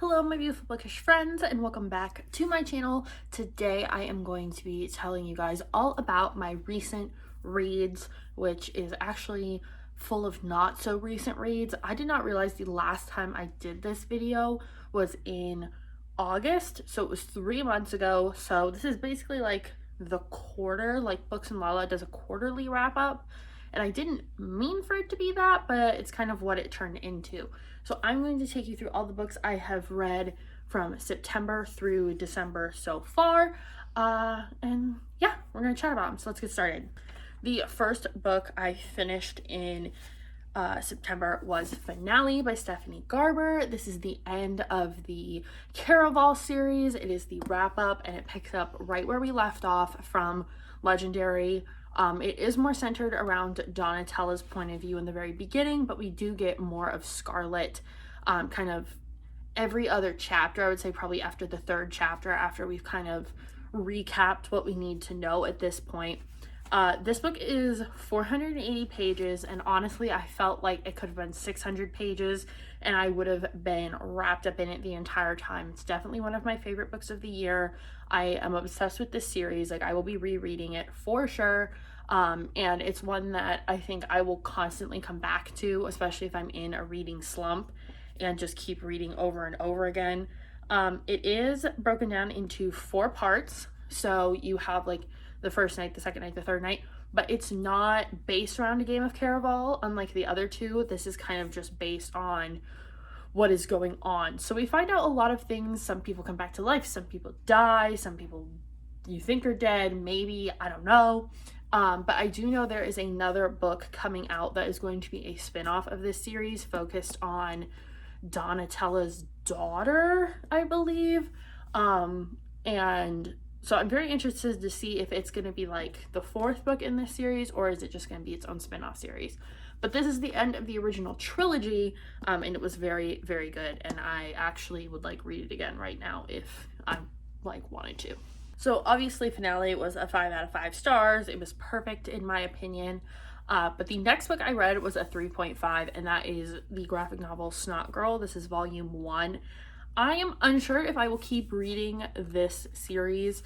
Hello my beautiful bookish friends and welcome back to my channel. Today I am going to be telling you guys all about my recent reads, which is actually full of not so recent reads. I did not realize the last time I did this video was in August, so it was 3 months ago. So this is basically like the quarter, like Books and Lala does a quarterly wrap up. And I didn't mean for it to be that, but it's kind of what it turned into. So I'm going to take you through all the books I have read from September through December so far. And yeah, we're going to chat about them. So let's get started. The first book I finished in September was Finale by Stephanie Garber. This is the end of the Caraval series. It is the wrap up and it picks up right where we left off from Legendary. It is more centered around Donatella's point of view in the very beginning, but we do get more of Scarlet kind of every other chapter. I would say probably after the third chapter, after we've kind of recapped what we need to know at this point. This book is 480 pages, and honestly, I felt like it could have been 600 pages, and I would have been wrapped up in it the entire time. It's definitely one of my favorite books of the year. I am obsessed with this series. Like, I will be rereading it for sure, and it's one that I think I will constantly come back to, especially if I'm in a reading slump, and just keep reading over and over again. It is broken down into 4 parts, so you have like the first night, the second night, the third night, but it's not based around a game of Caraval. Unlike the other two, this is kind of just based on what is going on. So we find out a lot of things. Some people come back to life, some people die, some people you think are dead, maybe, I don't know. But I do know there is another book coming out that is going to be a spin-off of this series focused on Donatella's daughter, I believe. And so I'm very interested to see if it's going to be like the 4th book in this series, or is it just going to be its own spin-off series. But this is the end of the original trilogy, and it was very, very good. And I actually would like read it again right now if I like wanted to. So obviously Finale was a 5 out of 5 stars. It was perfect in my opinion. But the next book I read was a 3.5, and that is the graphic novel Snot Girl. This is volume 1. I am unsure if I will keep reading this series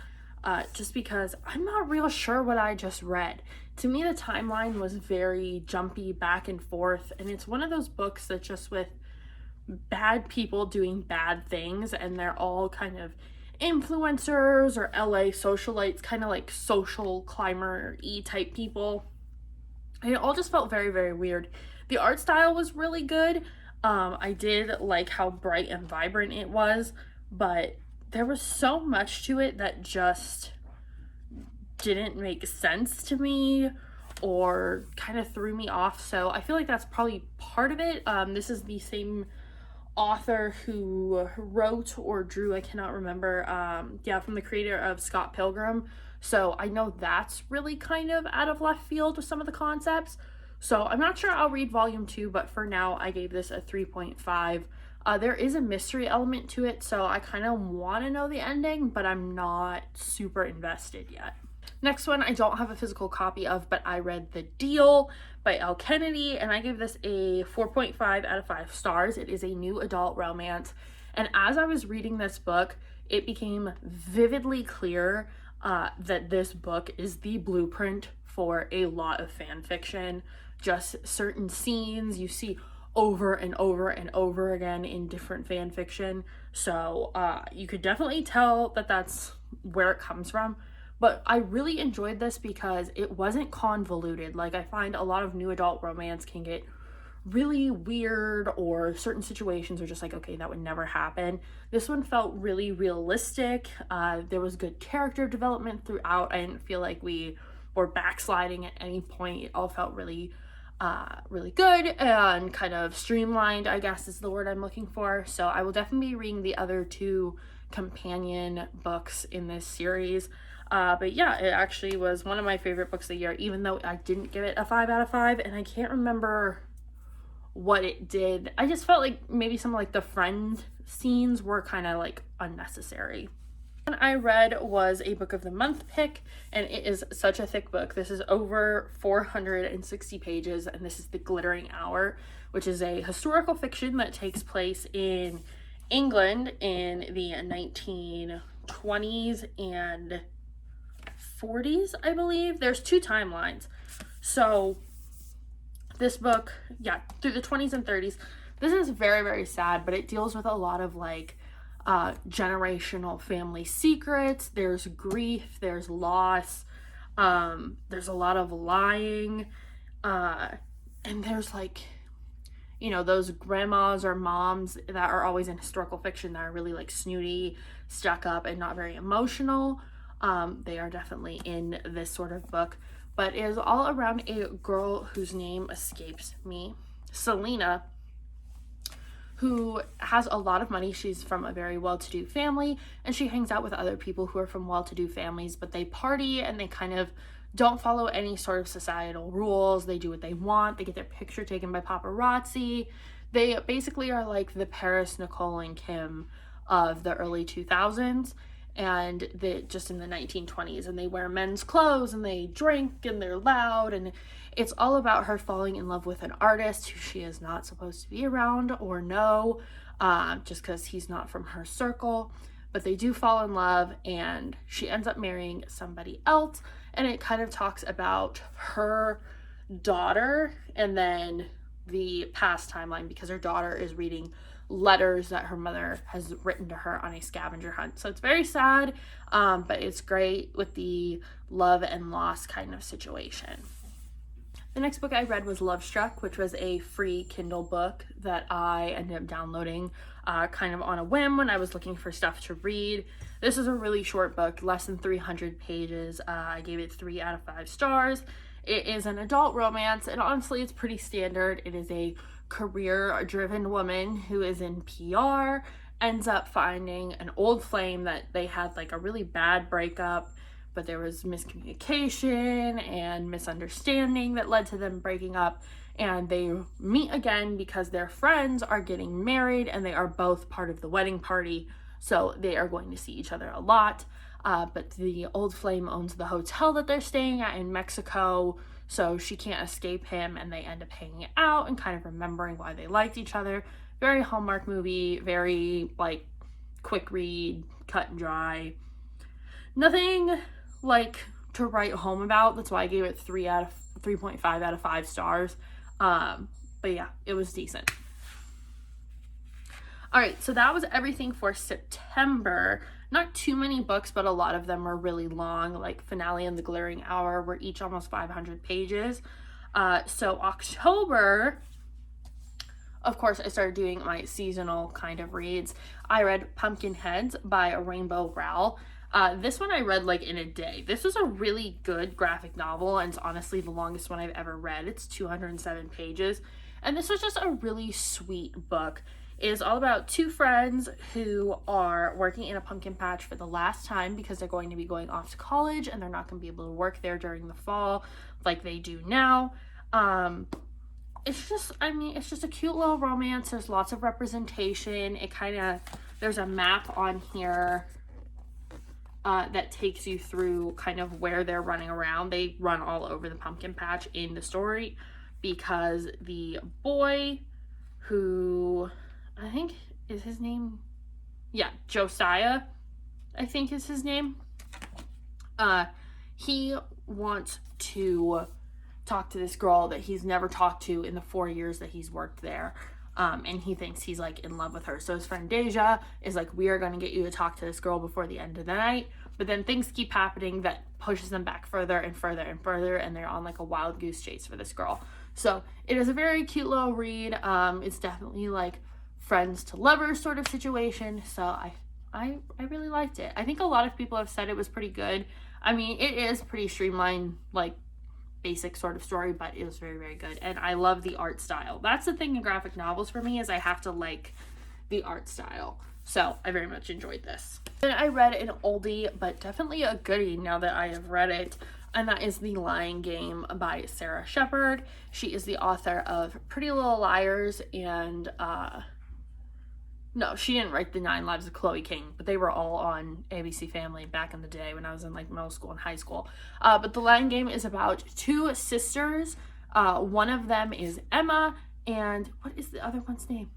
just because I'm not real sure what I just read. To me, the timeline was very jumpy back and forth, and it's one of those books that just with bad people doing bad things, and they're all kind of influencers or LA socialites, kind of like social climber-y type people. And it all just felt very, very weird. The art style was really good. I did like how bright and vibrant it was, but there was so much to it that just didn't make sense to me or kind of threw me off. So I feel like that's probably part of it. This is the same author who wrote or drew, I cannot remember, from the creator of Scott Pilgrim. So I know that's really kind of out of left field with some of the concepts. So I'm not sure I'll read volume 2, but for now I gave this a 3.5. There is a mystery element to it, so I kind of want to know the ending, but I'm not super invested yet. Next one I don't have a physical copy of, but I read The Deal by Elle Kennedy, and I gave this a 4.5 out of 5 stars. It is a new adult romance, and as I was reading this book, it became vividly clear that this book is the blueprint for a lot of fan fiction. Just certain scenes you see over and over and over again in different fan fiction. So you could definitely tell that that's where it comes from. But I really enjoyed this because it wasn't convoluted. Like, I find a lot of new adult romance can get really weird, or certain situations are just like, okay, that would never happen. This one felt really realistic. There was good character development throughout. I didn't feel like we were backsliding at any point. It all felt really really good and kind of streamlined, I guess is the word I'm looking for. So I will definitely be reading the other 2 companion books in this series. But yeah, it actually was one of my favorite books of the year, even though I didn't give it a 5 out of 5, and I can't remember what it did. I just felt like maybe some of like the friend scenes were kind of like unnecessary. One I read was a book of the month pick, and it is such a thick book. This is over 460 pages, and this is The Glittering Hour, which is a historical fiction that takes place in England in the 1920s and 40s, I believe. There's 2 timelines. So this book, yeah, through the 20s and 30s. This is very, very sad, but it deals with a lot of like generational family secrets. There's grief, there's loss, there's a lot of lying, and there's like, you know, those grandmas or moms that are always in historical fiction that are really like snooty, stuck up, and not very emotional. They are definitely in this sort of book, but it is all around a girl whose name escapes me, Selena, who has a lot of money. She's from a very well-to-do family, and she hangs out with other people who are from well-to-do families, but they party and they kind of don't follow any sort of societal rules. They do what they want. They get their picture taken by paparazzi. They basically are like the Paris, Nicole, and Kim of the early 2000s, and they just in the 1920s, and they wear men's clothes and they drink and they're loud, and it's all about her falling in love with an artist who she is not supposed to be around or know, just because he's not from her circle. But they do fall in love, and she ends up marrying somebody else, and it kind of talks about her daughter and then the past timeline, because her daughter is reading letters that her mother has written to her on a scavenger hunt. So it's very sad, but it's great with the love and loss kind of situation. The next book I read was Love Struck, which was a free Kindle book that I ended up downloading kind of on a whim when I was looking for stuff to read. This is a really short book, less than 300 pages. I gave it 3 out of 5 stars. It is an adult romance, and honestly, it's pretty standard. It is a career-driven woman who is in PR, ends up finding an old flame that they had like a really bad breakup, but there was miscommunication and misunderstanding that led to them breaking up, and they meet again because their friends are getting married and they are both part of the wedding party, so they are going to see each other a lot. But the old flame owns the hotel that they're staying at in Mexico, so she can't escape him, and they end up hanging out and kind of remembering why they liked each other. Very Hallmark movie, very like quick read, cut and dry. Nothing like to write home about. That's why I gave it 3.5 out of 5 stars. But yeah, it was decent. All right, so that was everything for September. Not too many books, but a lot of them were really long, like Finale and The Glaring Hour were each almost 500 pages. So October, of course, I started doing my seasonal kind of reads. I read Pumpkinheads by Rainbow Rowell. This one I read like in a day. This was a really good graphic novel, and it's honestly the longest one I've ever read. It's 207 pages, and this was just a really sweet book. It is all about 2 friends who are working in a pumpkin patch for the last time because they're going to be going off to college, and they're not going to be able to work there during the fall like they do now. It's just a cute little romance. There's lots of representation. There's a map on here that takes you through kind of where they're running around. They run all over the pumpkin patch in the story because the boy, who I think is his name, yeah, Josiah, I think is his name. He wants to talk to this girl that he's never talked to in the 4 years that he's worked there. And he thinks he's like in love with her. So his friend Deja is like, we are going to get you to talk to this girl before the end of the night. But then things keep happening that pushes them back further and further and further, and they're on like a wild goose chase for this girl. So it is a very cute little read. It's definitely like friends to lovers sort of situation. So I really liked it. I think a lot of people have said it was pretty good. I mean, it is pretty streamlined, like basic sort of story, but it was very, very good. And I love the art style. That's the thing in graphic novels for me, is I have to like the art style. So I very much enjoyed this. Then I read an oldie, but definitely a goodie now that I have read it, and that is The Lying Game by Sarah Shepard. She is the author of Pretty Little Liars and no, she didn't write The 9 Lives of Chloe King, but they were all on ABC Family back in the day when I was in like middle school and high school. But The Lying Game is about 2 sisters. One of them is Emma, and what is the other one's name?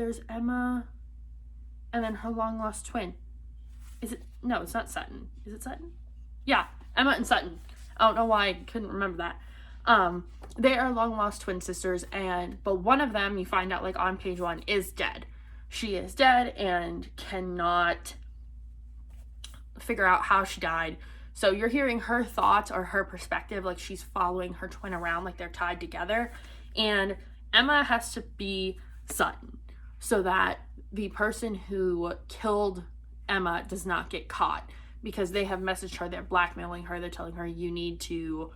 there's Emma and then her long lost twin. Is it? No, it's not Sutton. Is it Sutton? Yeah, Emma and Sutton. I don't know why I couldn't remember that. They are long lost twin sisters, but one of them, you find out like on page 1, is dead. She is dead and cannot figure out how she died. So you're hearing her thoughts or her perspective, like she's following her twin around, like they're tied together. And Emma has to be Sutton so that the person who killed Emma does not get caught, because they have messaged her, they're blackmailing her, they're telling her, you need to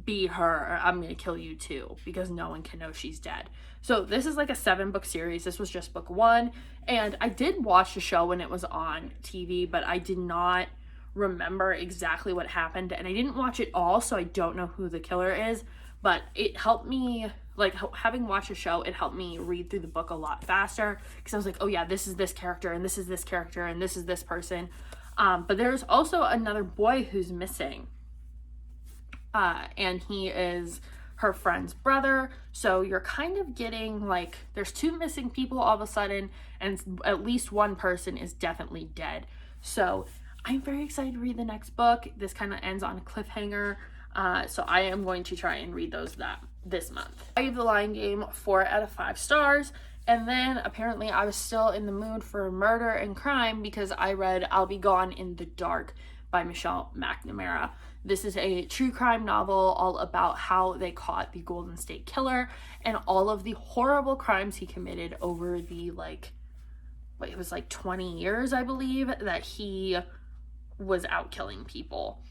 be her or I'm gonna kill you too, because no one can know she's dead. So this is like a 7-book series. This was just book 1, and I did watch the show when it was on TV, but I did not remember exactly what happened, and I didn't watch it all, so I don't know who the killer is. But it helped me, like, having watched the show, it helped me read through the book a lot faster, because I was like, oh yeah, this is this character, and this is this character, and this is this person. But there's also another boy who's missing, and he is her friend's brother. So you're kind of getting like, there's 2 missing people all of a sudden, and at least one person is definitely dead. So I'm very excited to read the next book. This kind of ends on a cliffhanger. So I am going to try and read those this month. I gave The Lion Game 4 out of 5 stars. And then apparently I was still in the mood for murder and crime because I read I'll Be Gone in the Dark by Michelle McNamara. This is a true crime novel all about how they caught the Golden State Killer and all of the horrible crimes he committed over the it was like 20 years, I believe, that he was out killing people.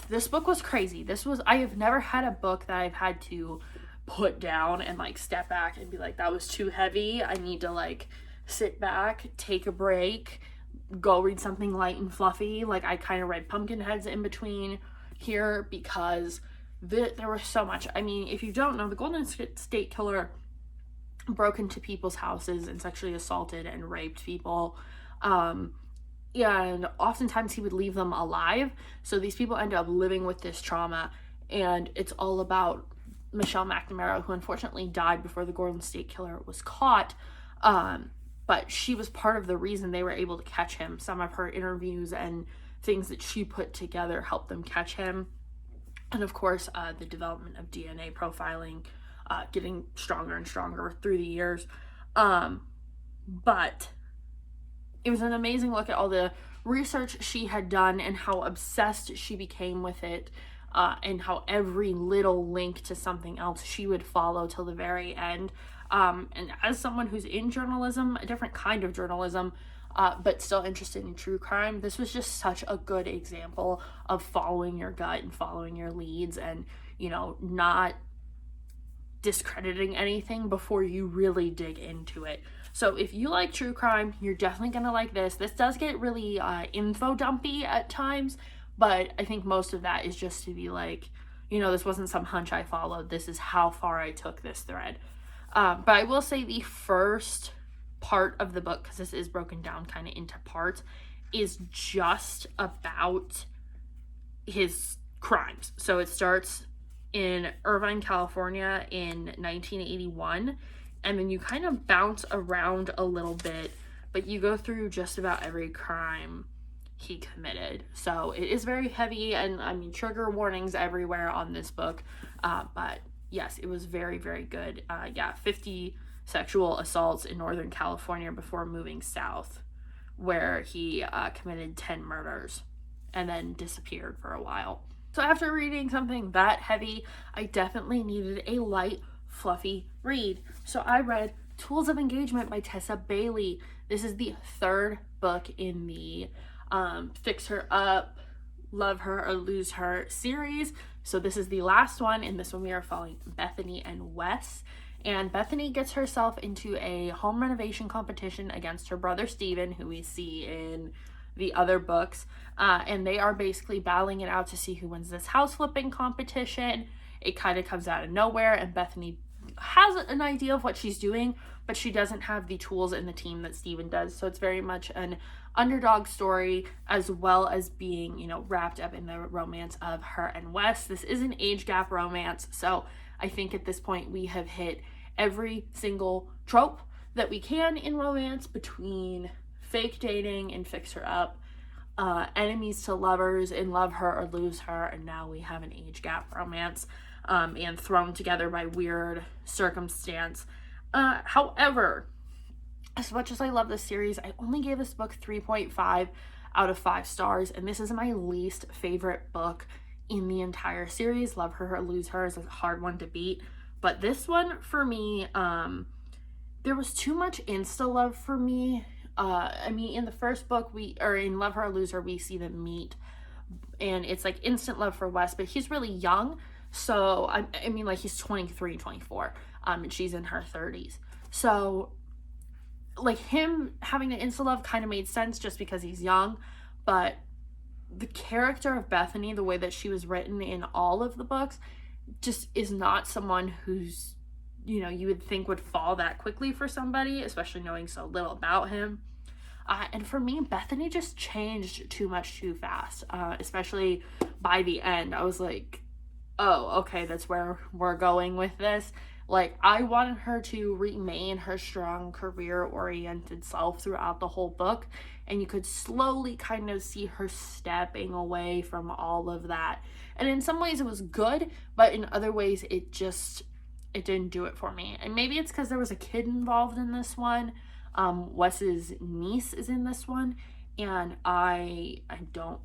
This book was crazy. I have never had a book that I've had to put down and like step back and be like, that was too heavy. I need to like sit back, take a break, go read something light and fluffy. Like I kind of read Pumpkinheads in between here because there was so much. I mean, if you don't know, the Golden State Killer broke into people's houses and sexually assaulted and raped people. And oftentimes he would leave them alive. So these people end up living with this trauma, and it's all about Michelle McNamara, who unfortunately died before the Golden State Killer was caught. But she was part of the reason they were able to catch him. Some of her interviews and things that she put together helped them catch him. And of course, the development of DNA profiling, getting stronger and stronger through the years. But it was an amazing look at all the research she had done and how obsessed she became with it, and how every little link to something else she would follow till the very end. And as someone who's in journalism, a different kind of journalism, but still interested in true crime, this was just such a good example of following your gut and following your leads and, you know, not discrediting anything before you really dig into it. So if you like true crime, you're definitely gonna like this. This does get really info dumpy at times, but I think most of that is just to be like, you know, this wasn't some hunch I followed. This is how far I took this thread. But I will say the first part of the book, because this is broken down kind of into parts, is just about his crimes. So it starts in Irvine, California in 1981, and then you kind of bounce around a little bit, but you go through just about every crime he committed. So it is very heavy, and I mean, trigger warnings everywhere on this book, but yes, it was very, very good. 50 sexual assaults in Northern California before moving south, where he committed 10 murders and then disappeared for a while. So after reading something that heavy, I definitely needed a light, fluffy read. So I read Tools of Engagement by Tessa Bailey. This is the 3rd book in the Fix Her Up, Love Her or Lose Her series. So this is the last one. In this one, we are following Bethany and Wes. And Bethany gets herself into a home renovation competition against her brother Steven, who we see in the other books. And they are basically battling it out to see who wins this house flipping competition. It kind of comes out of nowhere, and Bethany has an idea of what she's doing, but she doesn't have the tools in the team that Steven does. So it's very much an underdog story, as well as being, you know, wrapped up in the romance of her and Wes. This is an age gap romance, so I think at this point we have hit every single trope that we can in romance between fake dating and fix her up, enemies to lovers and love her or lose her, and now we have an age gap romance, and thrown together by weird circumstance. However, as much as I love this series, I only gave this book 3.5 out of 5 stars, and this is my least favorite book in the entire series. Love Her or Lose Her is a hard one to beat, but this one for me, there was too much insta love for me. I mean, in the first book, in Love Her or Lose Her, we see them meet, and it's like instant love for Wes, but he's really young. So, I mean, like, he's 23, 24, and she's in her 30s. So, like, him having the insta love kind of made sense just because he's young, but the character of Bethany, the way that she was written in all of the books, just is not someone who's, you know, you would think would fall that quickly for somebody, especially knowing so little about him. And for me, Bethany just changed too much too fast, especially by the end. I was like, oh, okay, that's where we're going with this. Like, I wanted her to remain her strong career-oriented self throughout the whole book, and you could slowly kind of see her stepping away from all of that. And in some ways it was good, but in other ways it didn't do it for me. And maybe it's because there was a kid involved in this one. Wes's niece is in this one, and I don't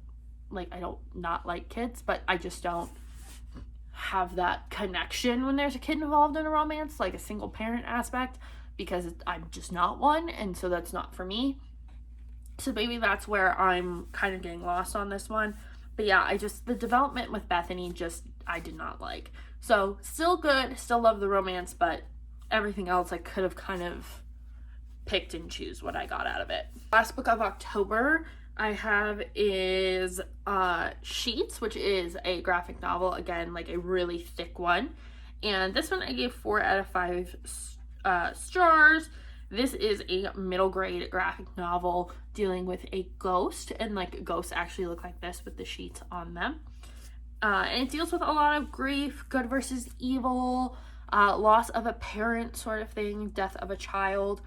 not like kids, but I just don't have that connection when there's a kid involved in a romance, like a single parent aspect, because I'm just not one, and so that's not for me. So maybe that's where I'm kind of getting lost on this one. But yeah, the development with Bethany I did not like. So still good, still love the romance, but everything else I could have kind of picked and choose what I got out of it. Last book of October I have is Sheets, which is a graphic novel, again, like a really thick one. And this one I gave 4 out of 5 stars. This is a middle grade graphic novel dealing with a ghost, and like ghosts actually look like this with the sheets on them. And it deals with a lot of grief, good versus evil, loss of a parent sort of thing, death of a child.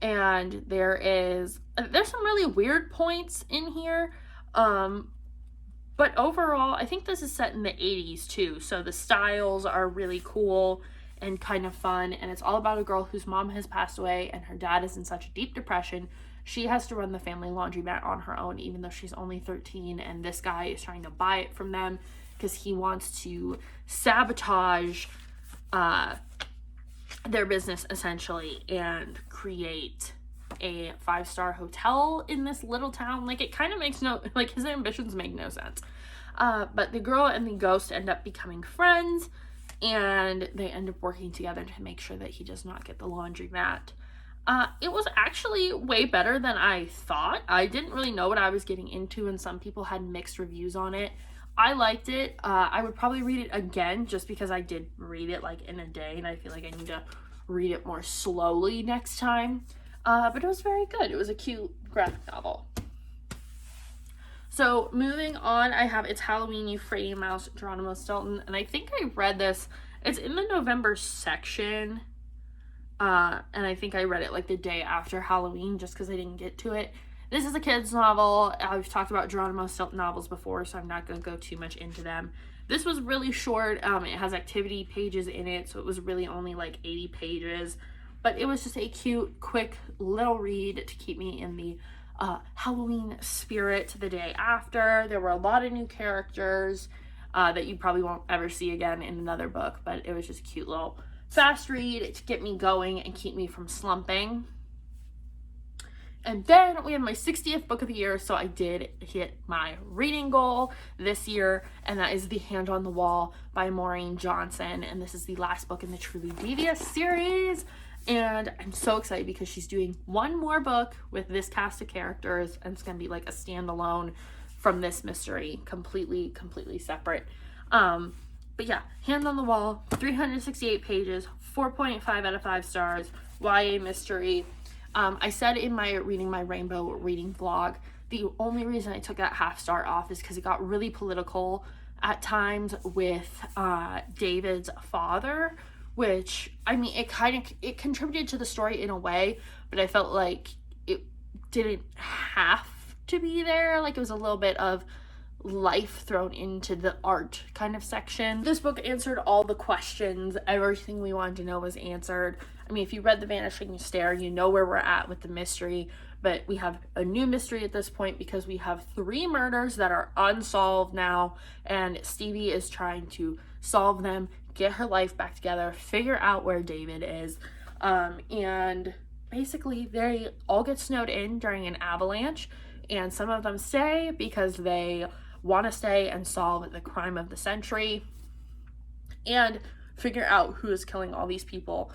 And there's some really weird points in here. But overall, I think this is set in the 80s too. So the styles are really cool and kind of fun. And it's all about a girl whose mom has passed away and her dad is in such a deep depression. She has to run the family laundromat on her own, even though she's only 13. And this guy is trying to buy it from them because he wants to sabotage their business essentially and create a 5-star hotel in this little town. Like, it kind of makes his ambitions make no sense. But the girl and the ghost end up becoming friends, and they end up working together to make sure that he does not get the laundromat. It was actually way better than I thought. I didn't really know what I was getting into, and some people had mixed reviews on it. I liked it. I would probably read it again just because I did read it like in a day, and I feel like I need to read it more slowly next time. But it was very good. It was a cute graphic novel. So moving on, I have It's Halloween, You Fraidy Mouse, Geronimo Stilton, and I think I read this. It's in the November section, and I think I read it like the day after Halloween just because I didn't get to it. This is a kid's novel. I've talked about Geronimo Stilton novels before, so I'm not going to go too much into them. This was really short. It has activity pages in it, so it was really only like 80 pages. But it was just a cute, quick little read to keep me in the Halloween spirit the day after. There were a lot of new characters that you probably won't ever see again in another book, but it was just a cute little fast read to get me going and keep me from slumping. And then we had my 60th book of the year, so I did hit my reading goal this year, and that is The Hand on the Wall by Maureen Johnson, and this is the last book in the Truly Devious series, and I'm so excited because she's doing one more book with this cast of characters, and it's going to be like a standalone from this mystery, completely separate. But yeah, Hand on the Wall, 368 pages, 4.5 out of 5 stars, YA mystery. I said in my Reading My Rainbow reading vlog, the only reason I took that half star off is because it got really political at times with David's father, which, I mean, it contributed to the story in a way, but I felt like it didn't have to be there. Like, it was a little bit of life thrown into the art kind of section. This book answered all the questions. Everything we wanted to know was answered. I mean, if you read The Vanishing Stair, you know where we're at with the mystery, but we have a new mystery at this point because we have 3 murders that are unsolved now, and Stevie is trying to solve them, get her life back together, figure out where David is, and basically they all get snowed in during an avalanche, and some of them stay because they want to stay and solve the crime of the century and figure out who is killing all these people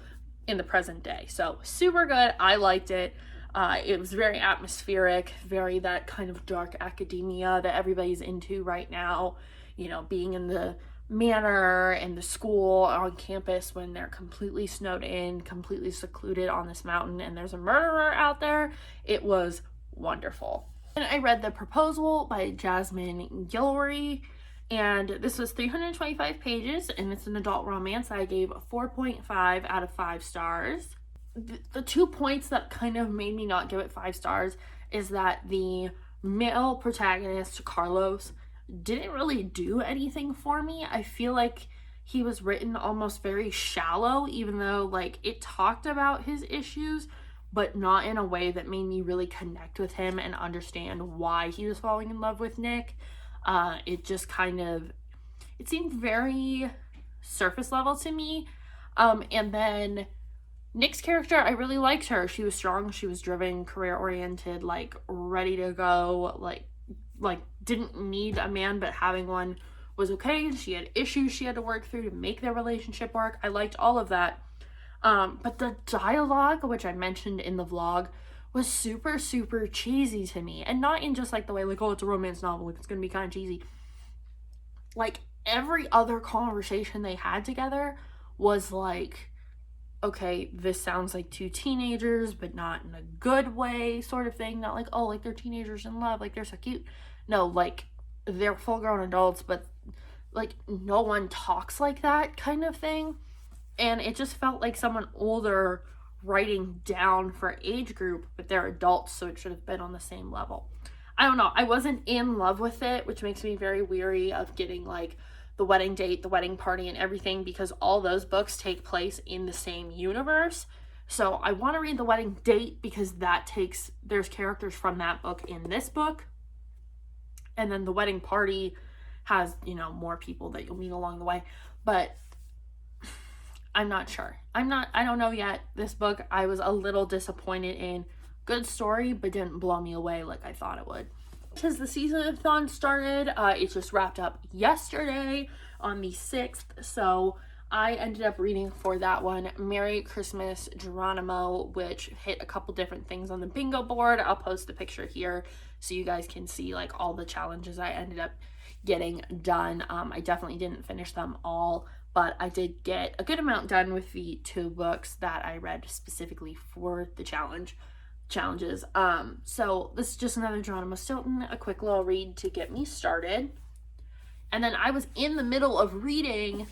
in the present day. So super good. I liked it. It was very atmospheric, very that kind of dark academia that everybody's into right now, you know, being in the manor and the school on campus when they're completely snowed in, completely secluded on this mountain, and there's a murderer out there. It was wonderful. And I read The Proposal by Jasmine Guillory, and this was 325 pages, and it's an adult romance. I gave a 4.5 out of 5 stars. The 2 points that kind of made me not give it 5 stars is that the male protagonist, Carlos, didn't really do anything for me. I feel like he was written almost very shallow, even though, like, it talked about his issues, but not in a way that made me really connect with him and understand why he was falling in love with Nick. It just kind of, it seemed very surface level to me. And then Nick's character, I really liked her. She was strong, she was driven, career-oriented, like, ready to go, like didn't need a man, but having one was okay. She had issues she had to work through to make their relationship work. I liked all of that. But the dialogue, which I mentioned in the vlog, was super, super cheesy to me. And not in just like the way, like, oh, it's a romance novel, like, it's gonna be kind of cheesy. Like, every other conversation they had together was like, okay, this sounds like 2 teenagers, but not in a good way, sort of thing. Not like, oh, like, they're teenagers in love, like, they're so cute. No, like, they're full-grown adults, but, like, no one talks like that kind of thing. And it just felt like someone older writing down for age group, but they're adults, so it should have been on the same level. I don't know. I wasn't in love with it, which makes me very weary of getting, like, the wedding date, the wedding party, and everything, because all those books take place in the same universe. So I want to read the wedding date because there's characters from that book in this book. And then the wedding party has, you know, more people that you'll meet along the way. But I'm not sure. I don't know yet. This book, I was a little disappointed in. Good story, but didn't blow me away like I thought it would. Because the season-a-thon started, it just wrapped up yesterday on the 6th, so I ended up reading for that one Merry Christmas Geronimo, which hit a couple different things on the bingo board. I'll post the picture here so you guys can see, like, all the challenges I ended up getting done. I definitely didn't finish them all, but I did get a good amount done with the 2 books that I read specifically for the challenges. So this is just another Geronimo Stilton, a quick little read to get me started. And then I was in the middle of reading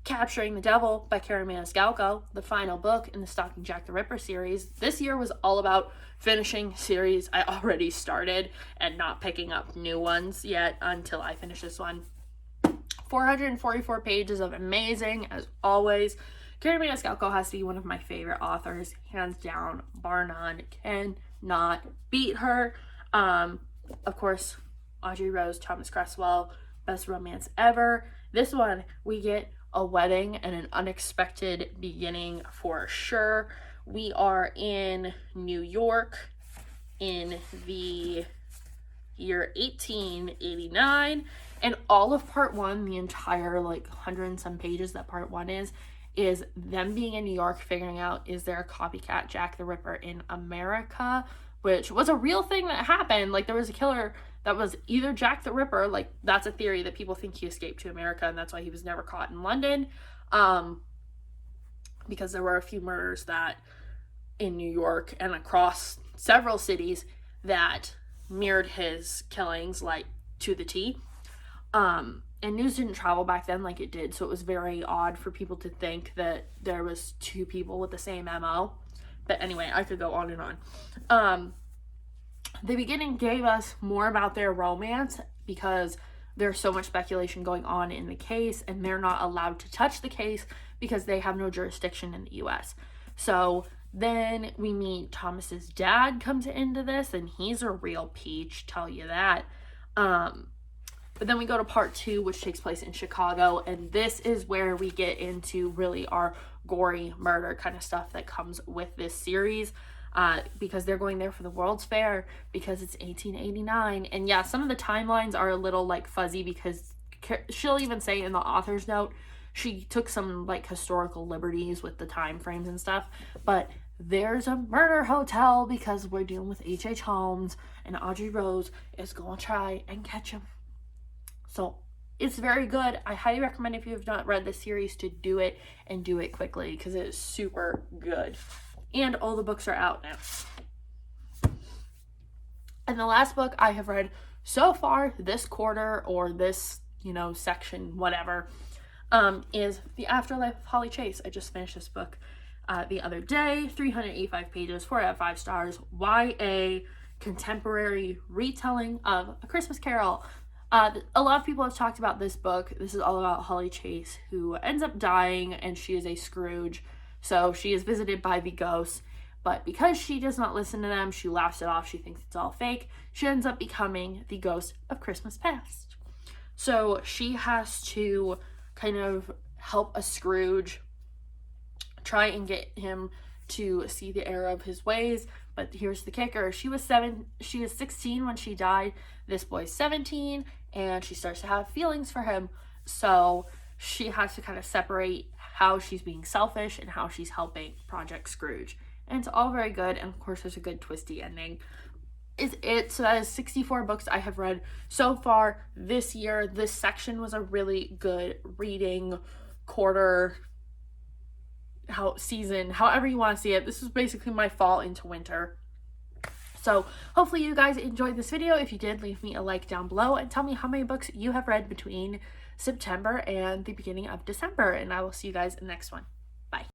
Capturing the Devil by Carrie Maniscalco, the final book in the Stalking Jack the Ripper series. This year was all about finishing series I already started and not picking up new ones yet until I finish this one. 444 pages of amazing, as always. Carrie Maniscalco has to be one of my favorite authors, hands down, bar none. Cannot beat her. Of course, Audrey Rose, Thomas Cresswell, best romance ever. This one, we get a wedding and an unexpected beginning for sure. We are in New York in the year 1889, and all of part 1, the entire, like, 100 and some pages that part 1 is them being in New York, figuring out, is there a copycat Jack the Ripper in America, which was a real thing that happened. Like, there was a killer that was either Jack the Ripper, like, that's a theory that people think he escaped to America, and that's why he was never caught in London, because there were a few murders that in New York and across several cities that mirrored his killings, like, to the T. and news didn't travel back then like it did, so it was very odd for people to think that there was two people with the same MO. But anyway, I could go on and on. The beginning gave us more about their romance because there's so much speculation going on in the case, and they're not allowed to touch the case because they have no jurisdiction in the US. So then we meet Thomas's dad comes into this, and he's a real peach, tell you that. But then we go to part 2, which takes place in Chicago, and this is where we get into really our gory murder kind of stuff that comes with this series, because they're going there for the World's Fair because it's 1889. And yeah, some of the timelines are a little like fuzzy because she'll even say in the author's note she took some like historical liberties with the time frames and stuff, but there's a murder hotel because we're dealing with H.H. Holmes, and Audrey Rose is going to try and catch him. So it's very good. I highly recommend, if you have not read the series, to do it and do it quickly because it is super good. And all the books are out now. And the last book I have read so far this quarter, or this, section, whatever, is The Afterlife of Holly Chase. I just finished this book the other day. 385 pages, 4 out of 5 stars. YA contemporary retelling of A Christmas Carol. A lot of people have talked about this book. This is all about Holly Chase, who ends up dying, and she is a Scrooge. So she is visited by the ghosts, but because she does not listen to them, she laughs it off. She thinks it's all fake. She ends up becoming the ghost of Christmas past. So she has to kind of help a Scrooge try and get him to see the error of his ways. But here's the kicker. She was 16 when she died. This boy's 17, and she starts to have feelings for him. So she has to kind of separate how she's being selfish and how she's helping Project Scrooge. And it's all very good, and of course there's a good twisty ending. So that is 64 books I have read so far this year. This section was a really good reading quarter, season, however you want to see it. This is basically my fall into winter. So hopefully you guys enjoyed this video. If you did, leave me a like down below and tell me how many books you have read between September and the beginning of December, and I will see you guys in the next one. Bye.